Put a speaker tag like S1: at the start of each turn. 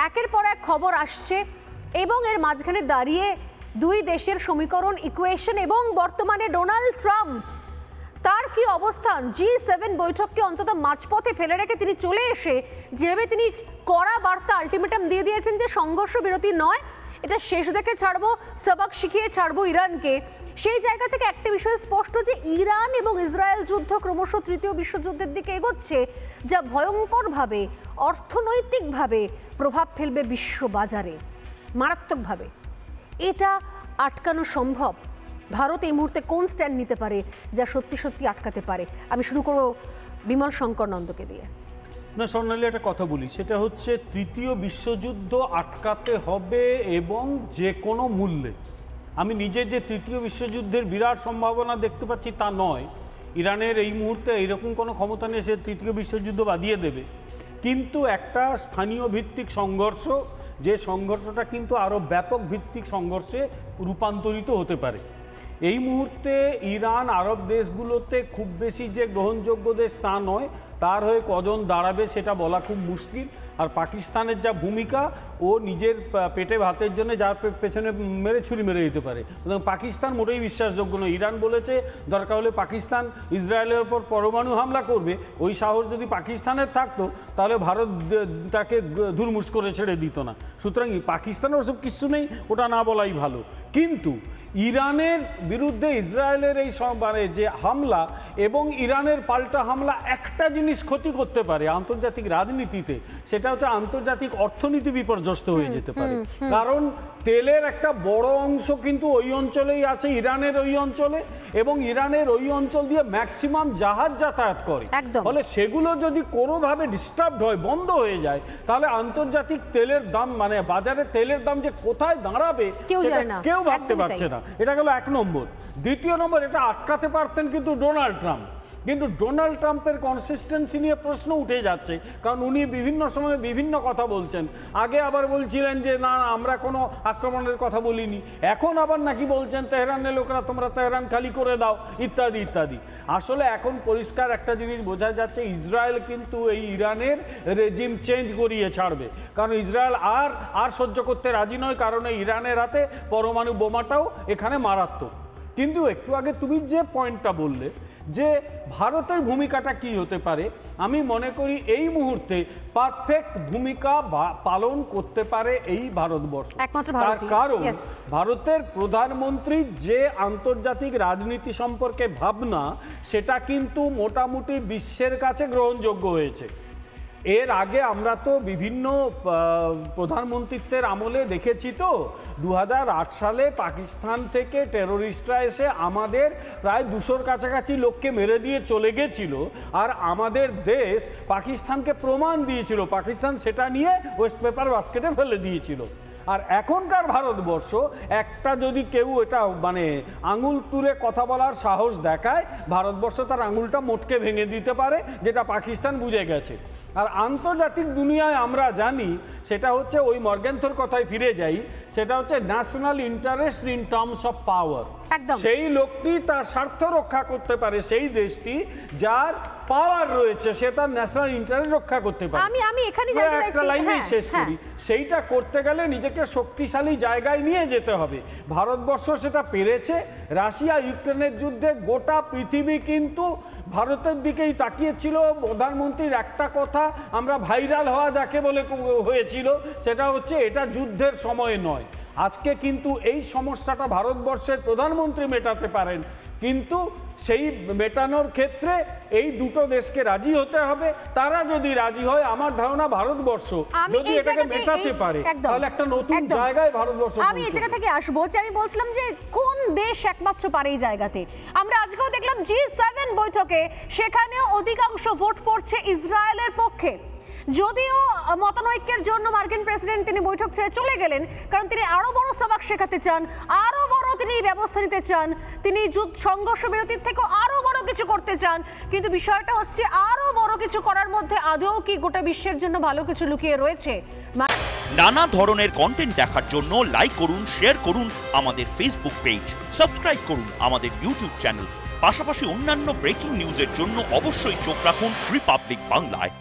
S1: একের পর এক খবর আসছে এবং এর মাঝখানে দাঁড়িয়ে দুই দেশের সমীকরণ ইকুয়েশন এবং বর্তমানে ডোনাল্ড ট্রাম্প তার কি অবস্থান G7 বৈঠককে অন্তত মাঝপথে ফেলে রেখে তিনি চলে এসে যেভাবে তিনি কড়া বার্তা আলটিমেটাম দিয়ে দিয়েছেন যে সংঘর্ষ বিরতি নয়, এটা শেষ দেখে ছাড়বো, সবক শিখিয়ে ছাড়বো ইরানকে। সেই জায়গা থেকে একটা বিষয় স্পষ্ট যে ইরান এবং ইসরায়েল যুদ্ধ ক্রমশ তৃতীয় বিশ্বযুদ্ধের দিকে এগোচ্ছে, যা ভয়ঙ্করভাবে অর্থনৈতিকভাবে প্রভাব ফেলবে বিশ্ব বাজারে মারাত্মকভাবে। এটা আটকানো সম্ভব? ভারত এই মুহূর্তে কোন স্ট্যান্ড নিতে পারে যা সত্যি সত্যি আটকাতে পারে? আমি শুরু করব বিমল শঙ্কর নন্দকে দিয়ে।
S2: না স্বর্ণালী, একটা কথা বলি, সেটা হচ্ছে তৃতীয় বিশ্বযুদ্ধ আটকাতে হবে এবং যে কোনো মূল্যে। আমি নিজে যে তৃতীয় বিশ্বযুদ্ধের বিরাট সম্ভাবনা দেখতে পাচ্ছি তা নয়। ইরানের এই মুহূর্তে এইরকম কোনো ক্ষমতা নেই সে তৃতীয় বিশ্বযুদ্ধ বাদিয়ে দেবে, কিন্তু একটা স্থানীয় ভিত্তিক সংঘর্ষ, যে সংঘর্ষটা কিন্তু আরও ব্যাপক ভিত্তিক সংঘর্ষে রূপান্তরিত হতে পারে। এই মুহূর্তে ইরান আরব দেশগুলোতে খুব বেশি যে গ্রহণযোগ্য দেশ তা নয়, তার হয়ে কজন দাঁড়াবে সেটা বলা খুব মুশকিল। আর পাকিস্তানের যা ভূমিকা, ও নিজের পেটে ভাতের জন্য যার পেছনে মেরে ছুরি মেরে দিতে পারে, পাকিস্তান মোটেই বিশ্বাসযোগ্য নয়। ইরান বলেছে দরকার হলে পাকিস্তান ইসরায়েলের ওপর পরমাণু হামলা করবে, ওই সাহস যদি পাকিস্তানের থাকতো তাহলে ভারত তাকে ধুরমুস করে ছেড়ে দিত না। সুতরাং পাকিস্তানের ওসব কিছু নেই, ওটা না বলাই ভালো। কিন্তু ইরানের বিরুদ্ধে ইসরায়েলের এই মানে যে হামলা এবং ইরানের পাল্টা হামলা একটা জিনিস ক্ষতি করতে পারে আন্তর্জাতিক রাজনীতিতে, সেটা হচ্ছে আন্তর্জাতিক অর্থনীতি বিপর্যস্ত হয়ে যেতে পারে। কারণ তেলের একটা বড় অংশ কিন্তু ওই অঞ্চলেই আছে, ইরানের ওই অঞ্চলে, এবং ইরানের ওই অঞ্চল দিয়ে ম্যাক্সিমাম জাহাজ যাতায়াত করে। ফলে সেগুলো যদি কোনোভাবে ডিস্টার্বড হয়, বন্ধ হয়ে যায়, তাহলে আন্তর্জাতিক তেলের দাম, মানে বাজারে তেলের দাম যে কোথায় দাঁড়াবে কেউ ভাবতে পারছে না। এটা গেল এক নম্বর। দ্বিতীয় নম্বর, এটা আটকাতে পারতেন কিন্তু ডোনাল্ড ট্রাম্প, কিন্তু ডোনাল্ড ট্রাম্পের কনসিস্টেন্সি নিয়ে প্রশ্ন উঠে যাচ্ছে, কারণ উনি বিভিন্ন সময় বিভিন্ন কথা বলছেন। আগে আবার বলছিলেন যে না আমরা কোনো আক্রমণের কথা বলিনি, এখন আবার নাকি বলছেন তেহরানের লোকরা তোমরা তেহরান খালি করে দাও ইত্যাদি ইত্যাদি। আসলে এখন পরিষ্কার একটা জিনিস বোঝা যাচ্ছে, ইসরায়েল কিন্তু এই ইরানের রেজিম চেঞ্জ করিয়ে ছাড়বে, কারণ ইসরায়েল আর সহ্য করতে রাজি নয়, কারণ ইরানের হাতে পরমাণু বোমাটাও এখানে মারাত্মক। কিন্তু একটু আগে তুমি যে পয়েন্টটা বললে যে ভারতের ভূমিকাটা কি হতে পারে, আমি মনে করি এই মুহূর্তে পারফেক্ট ভূমিকা পালন করতে পারে এই ভারতবর্ষ। তার কারণ ভারতের প্রধানমন্ত্রী যে আন্তর্জাতিক রাজনীতি সম্পর্কে ভাবনা, সেটা কিন্তু মোটামুটি বিশ্বের কাছে গ্রহণযোগ্য হয়েছে। এর আগে আমরা তো বিভিন্ন প্রধানমন্ত্রীত্বের আমলে দেখেছি, তো 2008 সালে পাকিস্তান থেকে টেরোরিস্টরা এসে আমাদের প্রায় 200-র কাছাকাছি লোককে মেরে দিয়ে চলে গেছিল, আর আমাদের দেশ পাকিস্তানকে প্রমাণ দিয়েছিল, পাকিস্তান সেটা নিয়ে ওয়েস্ট পেপার বাস্কেটে ফেলে দিয়েছিল। আর এখনকার ভারতবর্ষ একটা যদি কেউ এটা মানে আঙুল তুলে কথা বলার সাহস দেখায়, ভারতবর্ষ তার আঙুলটা মোটকে ভেঙে দিতে পারে, যেটা পাকিস্তান বুঝে গেছে। আর আন্তর্জাতিক দুনিয়ায় আমরা জানি সেটা হচ্ছে, ওই মর্গেন্থর কথায় ফিরে যাই, সেটা হচ্ছে national interest in terms of power. সেই লোকটি তার স্বার্থ রক্ষা করতে পারে, সেই দেশটি যার পাওয়ার রয়েছে সে তার ন্যাশনাল ইন্টারেস্ট রক্ষা করতে পারে।
S1: আমি এখানে
S2: একটা লাইনে শেষ করি, সেইটা করতে গেলে নিজেকে শক্তিশালী জায়গায় নিয়ে যেতে হবে। ভারতবর্ষ সেটা পেরেছে। রাশিয়া ইউক্রেনের যুদ্ধে গোটা পৃথিবী কিন্তু ভারতের দিকেই তাকিয়েছিল। প্রধানমন্ত্রীর একটা কথা আমরা ভাইরাল হওয়া যাকে বলে হয়েছিল, সেটা হচ্ছে এটা যুদ্ধের সময় নয়। আজকে কিন্তু এই সমস্যাটা ভারতবর্ষের প্রধানমন্ত্রী মেটাতে পারেন, কিন্তু সেই মেটানোর ক্ষেত্রে এই দুটো দেশকে রাজি হতে হবে। তারা যদি রাজি হয়, আমার ধারণা ভারতবর্ষ যদি এটাকে মেটাতে পারে তাহলে একটা নতুন জায়গায় ভারতবর্ষ।
S1: আমি এই জায়গা থেকে আসবো যে আমি বলছিলাম যে কোন দেশ একমাত্র পারে এই জায়গাতে। আমরা আজকেও দেখলাম G7 বৈঠকে, সেখানেও অধিকাংশ ভোট পড়ছে ইসরায়েলের পক্ষে। যদিও মতানৈক্যের জন্য মার্কিন প্রেসিডেন্ট তিনি বৈঠক ছেড়ে চলে গেলেন, কারণ তিনি আরো বড় সবাক শেখাতে চান, আরো বড় তিনি ব্যবস্থা নিতে চান, তিনি সংঘর্ষ বিরতির থেকে আরো বড় কিছু করতে চান। কিন্তু বিষয়টা হচ্ছে আরো বড় কিছু করার মধ্যে আদৌ কি গোটা বিশ্বের জন্য ভালো কিছু লুকিয়ে রয়েছে?
S3: নানা ধরনের কন্টেন্ট দেখার জন্য লাইক করুন, শেয়ার করুন আমাদের ফেসবুক পেজ, সাবস্ক্রাইব করুন আমাদের ইউটিউব চ্যানেল। পাশাপাশি অন্যান্য ব্রেকিং নিউজের জন্য অবশ্যই চোখ রাখুন রিপাবলিক বাংলায়।